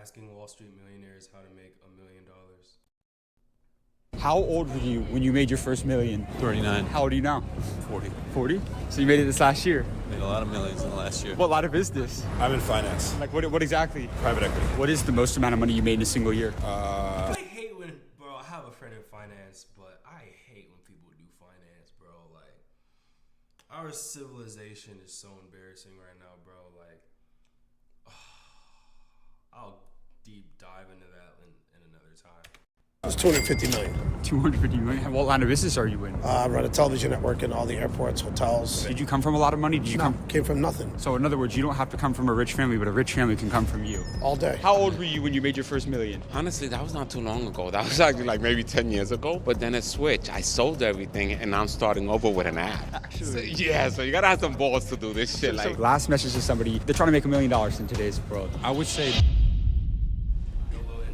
Asking Wall Street millionaires how to make $1 million. How old were you when you made your first million? 39. How old are you now? 40. 40? So you made it this last year. Made a lot of millions in the last year. What line of business? I'm in finance, Like what exactly? private equity. What is the most amount of money you made in a single year? I hate when, bro, I have a friend in finance, but I hate when people do finance, bro. Like, our civilization is so embarrassing right now, bro. Like, I'll deep dive into that in another time. It's 250 million. 250 million? What line of business are you in? I run a television network in all the airports, hotels. Did you come from a lot of money? Did you come? Came from nothing. So in other words, you don't have to come from a rich family, but a rich family can come from you. All day. How old were you when you made your first million? Honestly, that was not too long ago. That was actually like maybe 10 years ago. But then it switched. I sold everything and I'm starting over with an ad. Actually. So you gotta have some balls to do this shit. So Like, last message to somebody, they're trying to make $1 million in today's world. I would say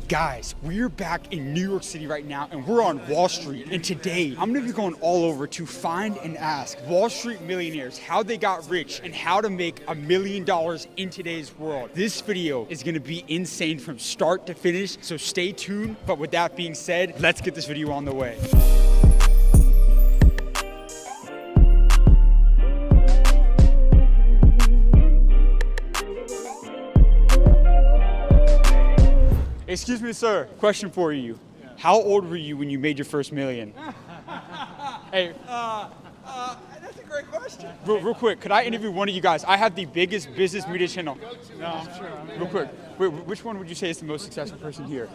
Guys, we're back in New York City right now and we're on Wall Street. And today, I'm gonna be going all over to find and ask Wall Street millionaires how they got rich and how to make $1 million in today's world. This video is gonna be insane from start to finish, so stay tuned. But with that being said, let's get this video on the way. Excuse me, sir. Question for you. How old were you when you made your first million? Hey. That's a great question. Real quick, could I interview one of you guys? I have the biggest business media channel. No, I'm sure. Real quick, wait, which one would you say is the most successful person here?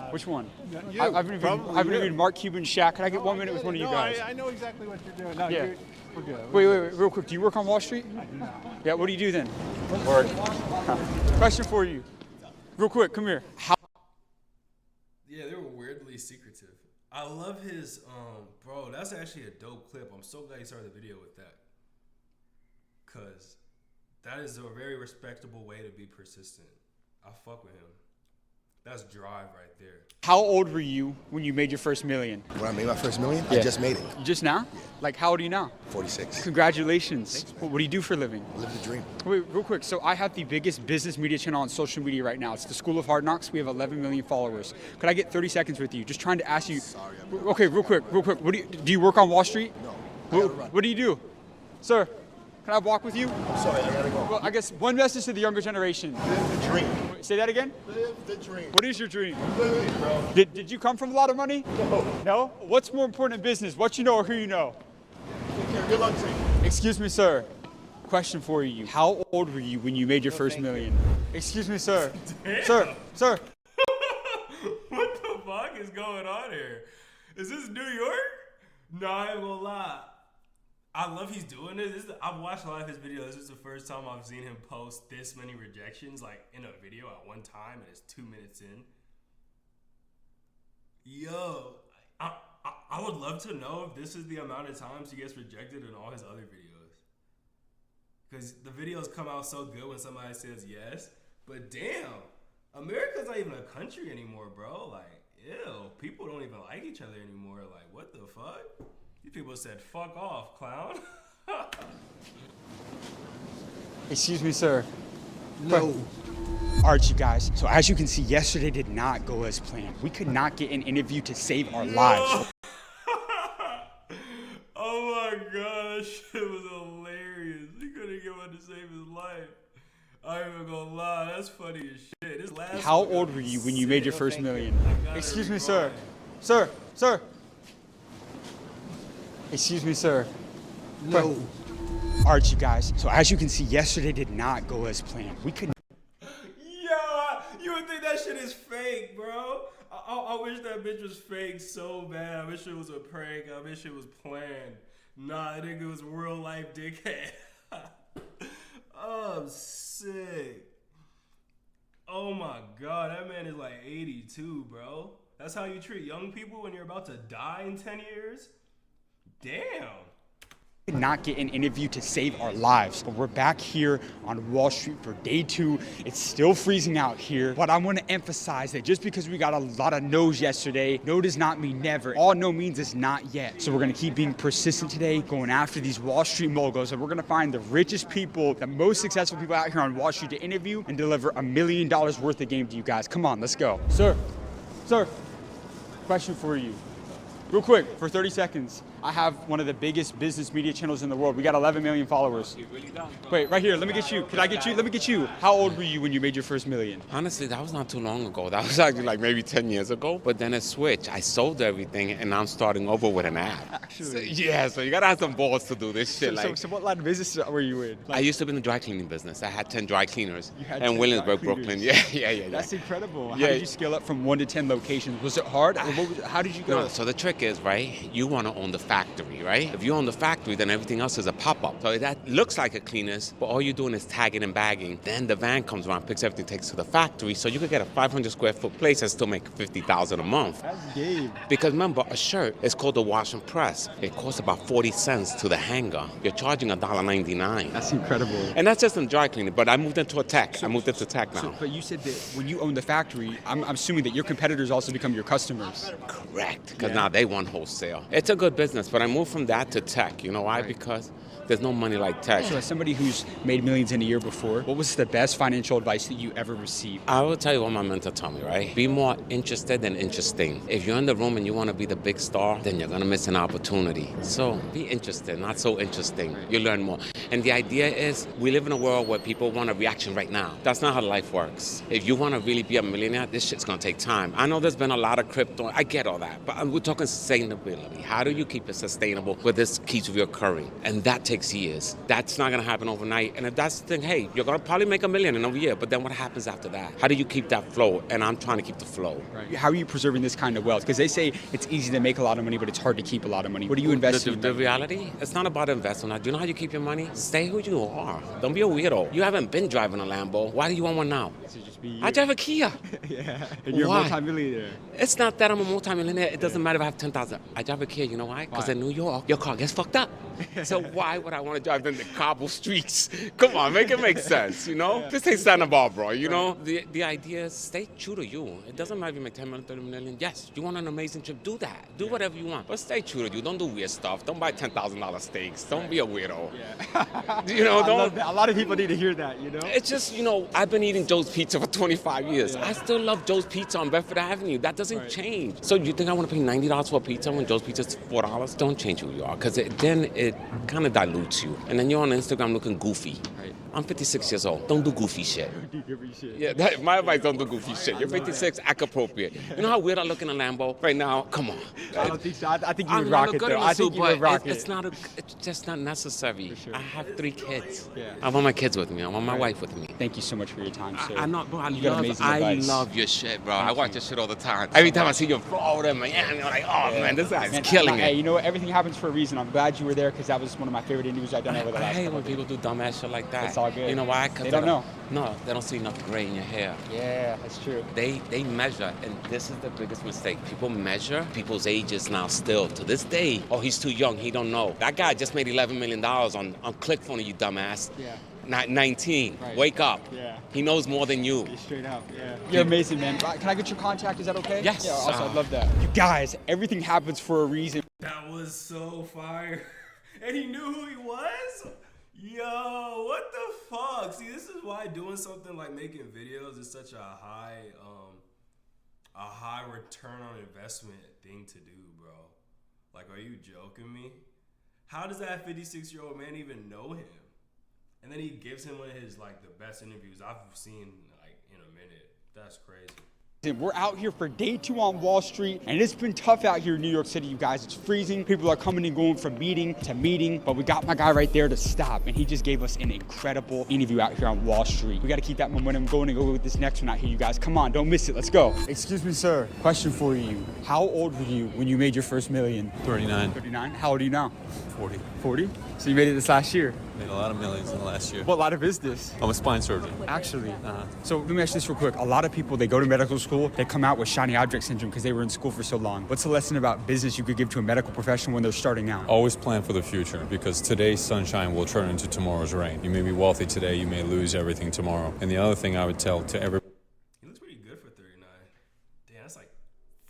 Which one? You, I've interviewed Mark Cuban, Shaq. Can I get 1 minute with one of you No, guys? I know exactly what you're doing. No, Yeah. we're good. Wait, real quick. Do you work on Wall Street? Yeah, what do you do then? Work. Question for you. Real quick, come here. Yeah, they were weirdly secretive. I love his, bro, that's actually a dope clip. I'm so glad you started the video with that. Because that is a very respectable way to be persistent. I fuck with him. That's drive right there. How old were you when you made your first million? When I made my first million, Yeah. I just made it. You just now? Like, how old are you now? 46. Congratulations. What do you do for a living? I live the dream. Wait, real quick. So I have the biggest business media channel on social media right now. It's the School of Hard Knocks. We have 11 million followers. Could I get 30 seconds with you? Just trying to ask you. Okay, real quick. What do you work on Wall Street? No. What do you do? Sir, can I walk with you? I'm sorry, I gotta go. Well, I guess one message to the younger generation. Live the dream. Say that again? Live the dream. What is your dream? Live it, bro. Did you come from a lot of money? No. No? What's more important in business? What you know or who you know? Take care. Good luck to you. Excuse me, sir. Question for you. How old were you when you made your first million? Excuse me, sir. Sir. What the fuck is going on here? Is this New York? No, I ain't gonna lie. I love he's doing this. I've watched a lot of his videos. This is the first time I've seen him post this many rejections, like in a video at one time, and it's 2 minutes in. Yo, I would love to know if this is the amount of times he gets rejected in all his other videos. Because the videos come out so good when somebody says yes, but damn, America's not even a country anymore, bro. Like, ew, people don't even like each other anymore. Like, what the fuck? These people said, fuck off, clown. Excuse me, sir. No. All right, you guys. So as you can see, yesterday did not go as planned. We could not get an interview to save our lives. Oh my god, that shit was hilarious. He couldn't get one to save his life. I ain't even gonna lie, that's funny as shit. This last How one old was were you when you made your sick. first million? I gotta Excuse me, sir. rewind. Sir. Excuse me, sir. No. All right, you guys. So as you can see, yesterday did not go as planned. We could. Yo, you would think that shit is fake, bro. I wish that bitch was fake so bad. I wish it was a prank. I wish it was planned. Nah, I think it was real life dickhead. Oh, I'm sick. Oh my god, that man is like 82, bro. That's how you treat young people when you're about to die in 10 years? Damn. Not get an interview to save our lives, but we're back here on Wall Street for day 2. It's still freezing out here, but I want to emphasize that just because we got a lot of no's yesterday, no does not mean never. All no means is not yet. So we're going to keep being persistent today, going after these Wall Street moguls, and we're going to find the richest people, the most successful people out here on Wall Street to interview and deliver $1 million worth of game to you guys. Come on, let's go. Sir, question for you. Real quick, for 30 seconds. I have one of the biggest business media channels in the world. We got 11 million followers. You really don't. Wait, right here, let me get you. Can I get you? Let me get you. How old were you when you made your first million? Honestly, that was not too long ago. That was actually like maybe 10 years ago. But then it switched. I sold everything and I'm starting over with an ad. Actually. So you gotta have some balls to do this shit. So what line of business were you in? I used to be in the dry cleaning business. I had 10 dry cleaners. You had in 10 Williamsburg, dry Brooklyn. cleaners. Yeah. That's incredible. How Yeah. did you scale up from 1 to 10 locations? Was it hard? How did you go? No, so the trick is, right, you want to own the factory, right? If you own the factory, then everything else is a pop-up. So that looks like a cleaners, but all you're doing is tagging and bagging. Then the van comes around, picks everything, takes it to the factory. So you could get a 500 square foot place and still make $50,000 a month. That's game. Because remember, a shirt is called a wash and press. It costs about 40 cents to the hanger. You're charging $1.99. That's incredible. And that's just in dry cleaning, but I moved into tech now. But you said that when you own the factory, I'm assuming that your competitors also become your customers. Correct, because now they want wholesale. It's a good business, but I moved from that to tech. You know why? Right. Because there's no money like tech. So as somebody who's made millions in a year before, what was the best financial advice that you ever received? I will tell you what my mentor told me, right? Be more interested than interesting. If you're in the room and you want to be the big star, then you're going to miss an opportunity. So be interested, not so interesting. You learn more. And the idea is we live in a world where people want a reaction right now. That's not how life works. If you want to really be a millionaire, this shit's going to take time. I know there's been a lot of crypto. I get all that. But we're talking sustainability. How do you keep it sustainable where this keeps reoccurring? And that takes years. That's not going to happen overnight. And if that's the thing, hey, you're going to probably make $1 million in a year. But then what happens after that? How do you keep that flow? And I'm trying to keep the flow. Right. How are you preserving this kind of wealth? Because they say it's easy to make a lot of money, but it's hard to keep a lot of money. What are you investing in? The reality, it's not about investment. Do you know how you keep your money? Stay who you are. Don't be a weirdo. You haven't been driving a Lambo. Why do you want one now? I drive a Kia. Yeah. And you're Why? a multi-millionaire. It's not that I'm a multimillionaire. It doesn't matter if I have 10,000. I drive a Kia. You know why? Because in New York, your car gets fucked up. So why would I want to drive down the cobble streets? Come on, make it make sense, you know? This ain't Santa Barbara, you know? The idea is stay true to you. It doesn't matter if you make 10 million, 30 million. Yes, you want an amazing trip, do that. Do whatever you want. But stay true to you. Don't do weird stuff. Don't buy $10,000 steaks. Don't be a weirdo. You know, I don't. love that. A lot of people need to hear that, you know? It's just, you know, I've been eating Joe's Pizza for 25 years. I still love Joe's Pizza on Bedford Avenue. That doesn't change. So you think I want to pay $90 for a pizza when Joe's Pizza is $4? Don't change who you are, because then it kind of dilutes you. And then you're on Instagram looking goofy. I'm 56 years old. Don't do goofy shit. Yeah, my advice, don't do goofy shit. You're 56, act appropriate. You know how weird I look in a Lambo right now? Come on. I don't think so. I think you I'm would not rock a it, good though. in a I think suit, you would but rock it. it's just not necessary. Sure. I have 3 kids. Yeah. I want my kids with me. I want my wife with me. Thank you so much for your time, sir. I'm not, bro. You got amazing advice. love your shit, bro. I watch your shit all the time. Every time I see you in Florida, Miami, I'm like, oh man, this guy's killing Hey, it. you know what? Everything happens for a reason. I'm glad you were there because that was one of my favorite interviews I've done over the I last hate couple when of days. people do dumbass shit like that. It's all good. You know why? 'Cause They don't know. No, they don't see enough gray in your hair. Yeah, that's true. They measure, and this is the biggest mistake. People measure people's ages now still to this day. Oh, he's too young, he don't know. That guy just made $11 million on ClickFunnels, you dumbass. Yeah. 19. Right. Wake up. Yeah. He knows more than you. Straight up, yeah. You're amazing, man. Can I get your contact? Is that okay? Yes. Yeah, also, I'd love that. You guys, everything happens for a reason. That was so fire. And he knew who he was? Yo, what the fuck? See, this is why doing something like making videos is such a high return on investment thing to do, bro. Like, are you joking me? How does that 56-year-old man even know him? And then he gives him one of his, like, the best interviews I've seen, like, in a minute. That's crazy. We're out here for day 2 on Wall Street, and it's been tough out here in New York City, you guys. It's freezing. People are coming and going from meeting to meeting, but we got my guy right there to stop, and he just gave us an incredible interview out here on Wall Street. We got to keep that momentum going and go with this next one out here, you guys. Come on, don't miss it. Let's go. Excuse me, sir. Question for you. How old were you when you made your first million? 39. 39. How old are you now? 40. 40? So you made it this last year. Made a lot of millions in the last year. What line of is this? I'm a spine surgeon. Actually. So let me ask you this real quick. A lot of people, they go to medical school, they come out with shiny object syndrome because they were in school for so long. What's the lesson about business you could give to a medical professional when they're starting out? Always plan for the future, because today's sunshine will turn into tomorrow's rain. You may be wealthy today, you may lose everything tomorrow. And the other thing I would tell to everybody, He looks pretty good for 39. Damn, that's like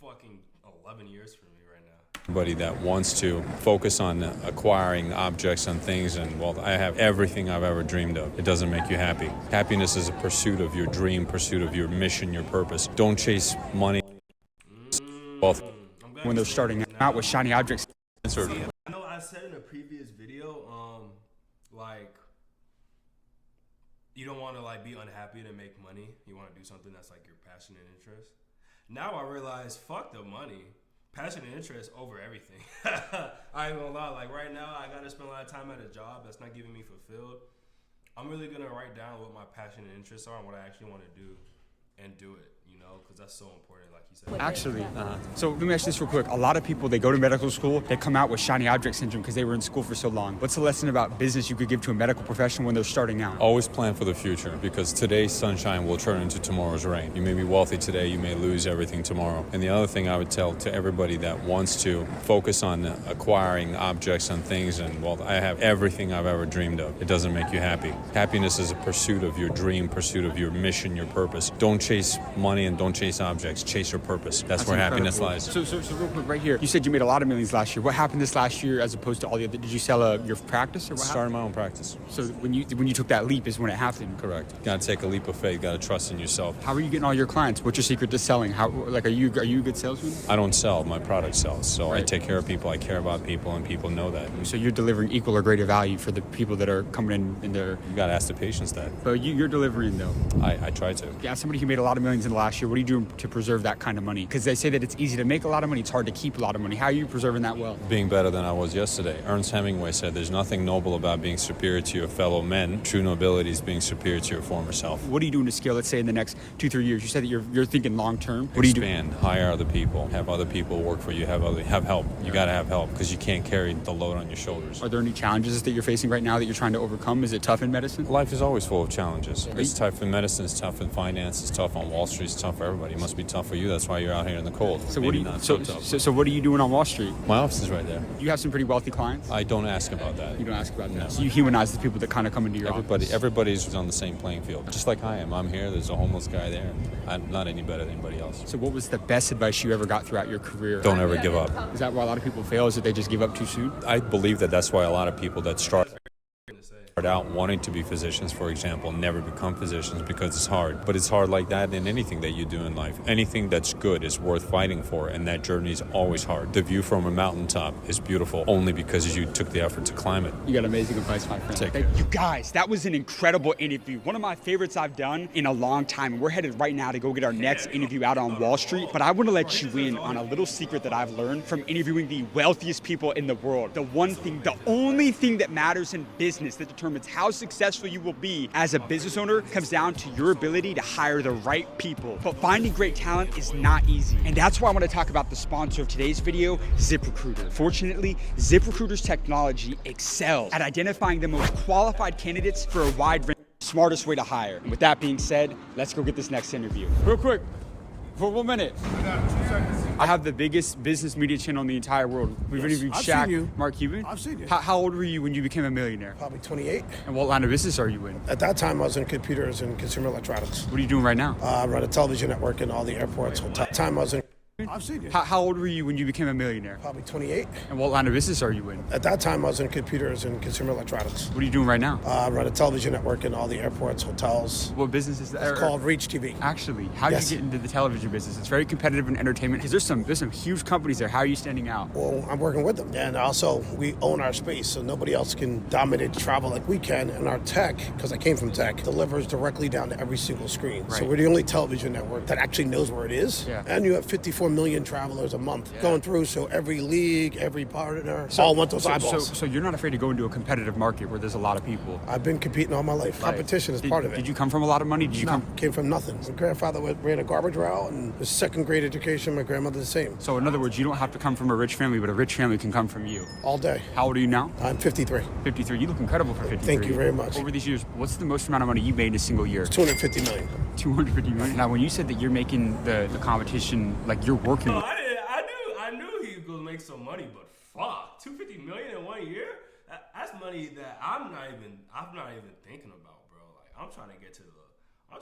fucking 11 years for me right now. everybody that wants to focus on acquiring objects and things, and well, I have everything I've ever dreamed of. It doesn't make you happy. Happiness is a pursuit of your dream, pursuit of your mission, your purpose. Don't chase money, wealth. When they're starting out with shiny objects. See, I know I said in a previous video, like, you don't want to like be unhappy to make money. You want to do something that's like your passion and interest. Now I realize, fuck the money. Passion and interest over everything. I ain't gonna lie. Like right now, I gotta spend a lot of time at a job that's not giving me fulfilled. I'm really gonna write down what my passion and interests are and what I actually want to do, and do it. You know, because that's so important. Like you said. Actually. So let me ask you this real quick. A lot of people, they go to medical school, they come out with shiny object syndrome because they were in school for so long. What's the lesson about business you could give to a medical professional when they're starting out? Always plan for the future, because today's sunshine will turn into tomorrow's rain. You may be wealthy today, you may lose everything tomorrow. And the other thing I would tell to everybody that wants to focus on acquiring objects and things, and well, I have everything I've ever dreamed of. It doesn't make you happy. Happiness is a pursuit of your dream, pursuit of your mission, your purpose. Don't chase money and don't chase objects. Chase your purpose. That's where happiness lies. So real quick, right here, you said you made a lot of millions last year. What happened this last year as opposed to all the other? Did you sell your practice or what Started my own practice. happened? So when you took that leap is when it happened. Correct. You gotta take a leap of faith. Gotta trust in yourself. How are you getting all your clients? What's your secret to selling? How are you a good salesman? I don't sell. My product sells. So I Right. take care of people. I care about people, and people know that. So you're delivering equal or greater value for the people that are coming in there. You gotta ask the patients that. But you're delivering though. I try to. Yeah, somebody who made a lot of millions in the last year. What are you doing to preserve that kind of money? Because they say that it's easy to make a lot of money. It's hard to keep a lot of money. How are you preserving that well? Being better than I was yesterday. Ernest Hemingway said there's nothing noble about being superior to your fellow men. True nobility is being superior to your former self. What are you doing to scale, let's say, in the next 2-3 years? You said that you're thinking long term. What are you doing? Expand, hire other people, have other people work for you, have help. You gotta have help, because you can't carry the load on your shoulders. Are there any challenges that you're facing right now that you're trying to overcome? Is it tough in medicine? Life is always full of challenges. It's tough in medicine, it's tough in finance, it's tough on Wall Street, it's tough for everybody. It must be tough for you. That's why you're out here in the cold. So Maybe what do you, not so, tough. so what are you doing on Wall Street? My office is right there. You have some pretty wealthy clients. I don't ask about that. You don't ask about that. So you humanize the people that kind of come into your office. Everybody's on the same playing field, just like I am. I'm here. There's a homeless guy there. I'm not any better than anybody else. So what was the best advice you ever got throughout your career? Don't ever give up. Is that why a lot of people fail? Is that they just give up too soon? I believe that's why a lot of people that start out wanting to be physicians, for example, never become physicians, because it's hard. But it's hard like that in anything that you do in life. Anything that's good is worth fighting for, and that journey is always hard. The view from a mountaintop is beautiful only because you took the effort to climb it. You got amazing advice, my friend. Take Thank care. you guys. That was an incredible interview. One of my favorites I've done in a long time. And we're headed right now to go get our next interview out on Wall Street. But I want to let you in on a little secret that I've learned from interviewing the wealthiest people in the world. The only thing that matters in business that determines how successful you will be as a business owner comes down to your ability to hire the right people. But finding great talent is not easy. And that's why I want to talk about the sponsor of today's video, ZipRecruiter. Fortunately, ZipRecruiter's technology excels at identifying the most qualified candidates for a wide range, smartest way to hire. And with that being said, let's go get this next interview. Real quick, for 1 minute. I have the biggest business media channel in the entire world. We've interviewed I've Shaq, seen you. Mark Cuban. I've seen you. How old were you when you became a millionaire? Probably 28. And what line of business are you in? At that time, I was in computers and consumer electronics. What are you doing right now? I run a television network in all the airports. At that time, I was in. I've seen you. How old were you when you became a millionaire? Probably 28. And what line of business are you in? At that time, I was in computers and consumer electronics. What are you doing right now? I run a television network in all the airports, hotels. What business is that? It's called Reach TV. Actually, how did Yes. you get into the television business? It's very competitive in entertainment because there's some huge companies there. How are you standing out? Well, I'm working with them. And also, we own our space, so nobody else can dominate the travel like we can. And our tech, because I came from tech, delivers directly down to every single screen. So Right. we're the only television network that actually knows where it is. Yeah. And you have 54 4 million travelers a month going through. So every league, every partner, all want those eyeballs. So you're not afraid to go into a competitive market where there's a lot of people. I've been competing all my life. Competition is part of it. Did you come from a lot of money? Did you come? Came from nothing. My grandfather ran a garbage route, and his second grade education. My grandmother the same. So in other words, you don't have to come from a rich family, but a rich family can come from you. All day. How old are you now? I'm 53. 53. You look incredible for 53. Thank you very much. Over these years, what's the most amount of money you made in a single year? 250 million. 250 million. Now, when you said that you're making the competition, like you're working. No, I knew he was gonna make some money, but fuck, 250 million in 1 year? That's money that I'm not even thinking about, bro. Like I'm trying to get to. I'm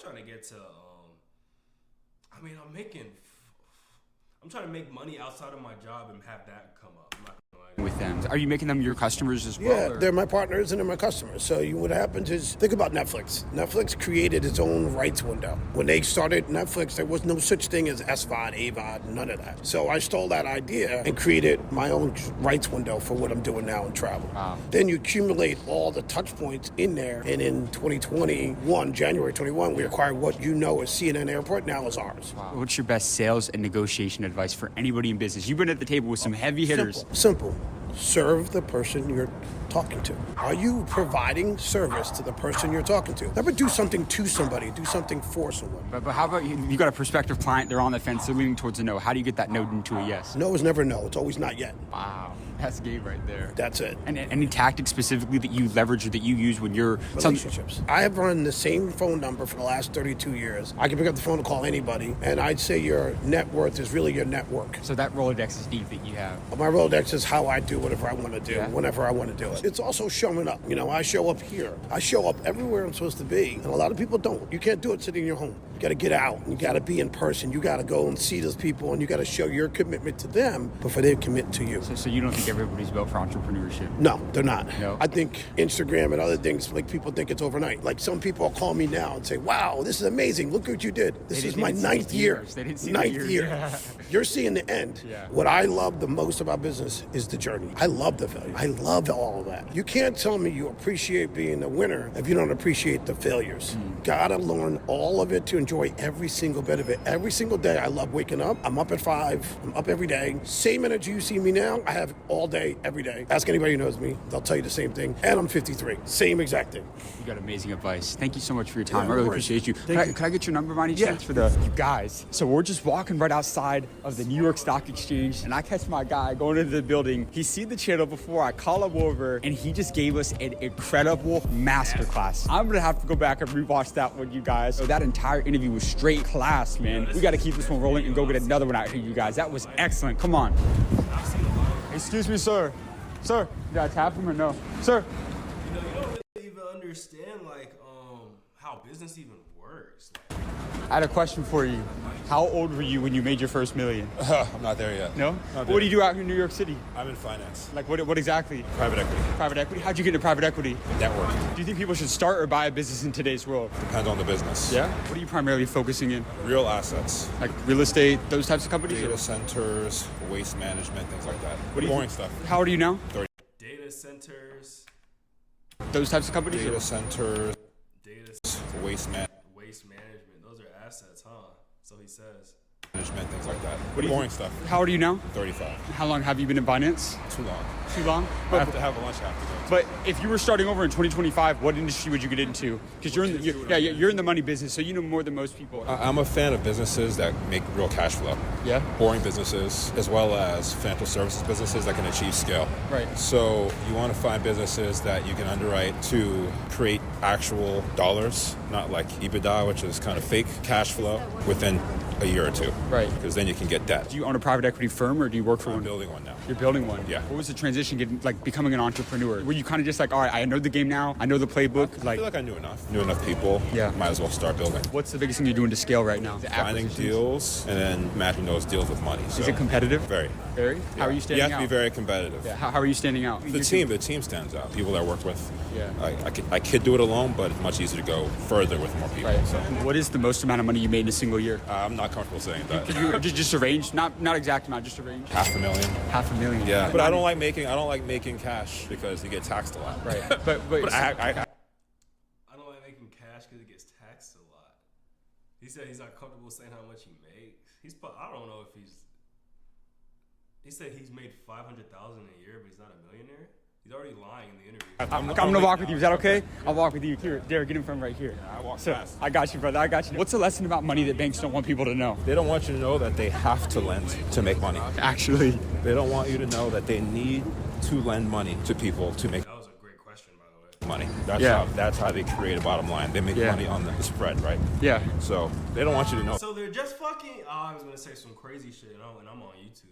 trying to make money outside of my job and have that come up. I'm not gonna lie to you. With them, are you making them your customers as well? Yeah, or? they're my partners and they're my customers. So what happens is, think about Netflix. Netflix created its own rights window. When they started Netflix, there was no such thing as SVOD, AVOD, none of that. So I stole that idea and created my own rights window for what I'm doing now in travel. Wow. Then you accumulate all the touch points in there, and in 2021, January 21, we acquired what you know as CNN Airport, now is ours. Wow. What's your best sales and negotiation advice for anybody in business? You've been at the table with some heavy hitters. Simple. Serve the person you're talking to. Are you providing service to the person you're talking to? Never do something to somebody, do something for someone. But how about you got a prospective client, they're on the fence, they're leaning towards a no. How do you get that no into a yes? No is never no, it's always not yet. Wow. That's game right there. That's it. And any tactics specifically that you leverage or that you use when you're... Relationships. I have run the same phone number for the last 32 years. I can pick up the phone and call anybody, and I'd say your net worth is really your network. So that Rolodex is deep that you have. My Rolodex is how I do whatever I want to do, Yeah. whenever I want to do it. It's also showing up. You know, I show up here. I show up everywhere I'm supposed to be, and a lot of people don't. You can't do it sitting in your home. You got to get out. You got to be in person. You got to go and see those people, and you got to show your commitment to them before they commit to you. So you don't think everybody's built for entrepreneurship? No, they're not. No. I think Instagram and other things, like people think it's overnight. Like some people call me now and say, wow, this is amazing. Look what you did. This is my ninth year. They didn't see ninth the years. year. Yeah. You're seeing the end. Yeah. What I love the most about business is the journey. I love the failure. I love all of that. You can't tell me you appreciate being a winner if you don't appreciate the failures. Gotta learn all of it to enjoy every single bit of it. Every single day I love waking up. I'm up at 5. I'm up every day. Same energy you see me now, I have all day, every day. Ask anybody who knows me. They'll tell you the same thing. And I'm 53. Same exact thing. You got amazing advice. Thank you so much for your time. Yeah, I really no worries. appreciate you. Can I get your number by any Yeah. chance for the you guys? So we're just walking right outside of the New York Stock Exchange, and I catch my guy going into the building. He's seen the channel before. I call him over, and he just gave us an incredible masterclass. I'm gonna have to go back and rewatch that one, you guys. So that entire interview was straight class, man. We got to keep this one rolling and go get another one out here, you guys. That was excellent. Come on. Excuse me, sir. Sir, did I tap him or no? Sir. You don't really even understand how business even works. I had a question for you. How old were you when you made your first million? I'm not there yet. No? Not What do you do out here in New York City? I'm in finance. Like what exactly? Private equity. Private equity? How'd you get into private equity? Network. Do you think people should start or buy a business in today's world? Depends on the business. Yeah? What are you primarily focusing in? Real assets. Like real estate, those types of companies? Data Or- centers, waste management, things like that. What do you Boring think? stuff. How old are you now? Data centers, Those types of companies? Data Or- centers, data waste management, those are assets, huh? So he says. things like that. do you Boring think? stuff. How old are you now? 35. How long have you been in finance? Too long. Too long? I have to have a lunch after that. But if you were starting over in 2025, what industry would you get into? Because you're in the money business, so you know more than most people. I'm a fan of businesses that make real cash flow. Yeah. Boring businesses, as well as financial services businesses that can achieve scale. Right. So you want to find businesses that you can underwrite to create actual dollars, not like EBITDA, which is kind of fake cash flow, within a year or two. Right. Because then you can get debt. Do you own a private equity firm or do you work for I'm one? building one now. You're building one. Yeah. What was the transition becoming an entrepreneur? Were you kind of just like, all right, I know the game now, I know the playbook. I feel like I knew enough. Knew enough people. Yeah. Might as well start building. What's the biggest thing you're doing to scale right now? Finding deals and then matching those deals with money. So Is it competitive? Very. Very? How are you You standing have to out? be very competitive. Yeah. How are you standing out? The team stands out. People that I work with. Yeah. I could do it alone, but it's much easier to go further with more people. Right. So What is the most amount of money you made in a single year? I'm not comfortable saying that. Could you just a range, not exact amount, just a range. $500,000. $500,000. Yeah, but I don't like making cash because you get taxed a lot. Right. But I I don't like making cash because it gets taxed a lot. He said he's not comfortable saying how much he makes. I don't know if he's He said he's made 500,000 a year, but he's not a millionaire. He's already lying in the interview. I'm gonna walk with you. Is that okay? I'll walk with you. Here, Derek, get in front right here. I walk So, fast. I got you, brother. I got you. What's the lesson about money that banks don't want people to know? They don't want you to know that they have to lend to make money. Actually, They don't want you to know that they need to lend money to people to make That was a great question, by the way. money. That's how they create a bottom line. They make money on the spread, right? yeah. So they don't want you to know. So they're just fucking. Oh, I was gonna say some crazy shit, and I'm on YouTube.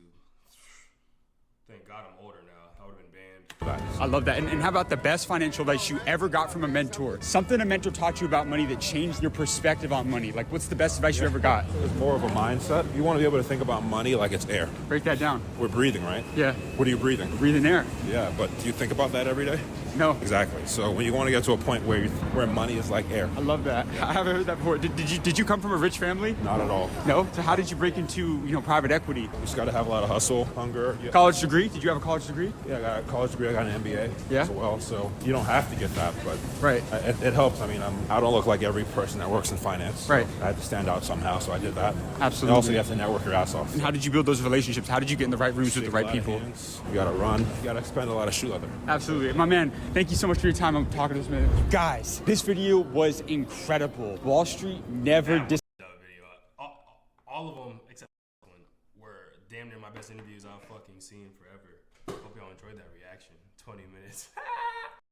Thank God I'm older now. I would have been banned. I love that. And how about the best financial advice you ever got from a mentor? Something a mentor taught you about money that changed your perspective on money. Like, what's the best advice you ever got? It's more of a mindset. You want to be able to think about money like it's air. Break that down. We're breathing, right? Yeah. What are you breathing? Breathing air. Yeah, but do you think about that every day? No. Exactly. So when you want to get to a point where money is like air, I love that. I haven't heard that before. Did you come from a rich family? not at all. No. So how did you break into private equity? You just got to have a lot of hustle, hunger. Yeah. College degree? Did you have a college degree? Yeah, I got a college degree. I got an MBA Yeah. as well. So you don't have to get that, but Right. it helps. I mean, I don't look like every person that works in finance. So Right. I had to stand out somehow, so I did that. Absolutely. And also, you have to network your ass off. And how did you build those relationships? How did you get in the right rooms with the Shake a right lot of people? hands. You got to run. You got to expend a lot of shoe leather. Absolutely. My man, thank you so much for your time. I'm talking to this man. Guys, this video was incredible. Wall Street never That video. All of them except one were damn near my best interviews I've fucking seen forever. Hope y'all enjoyed that reaction. 20 minutes.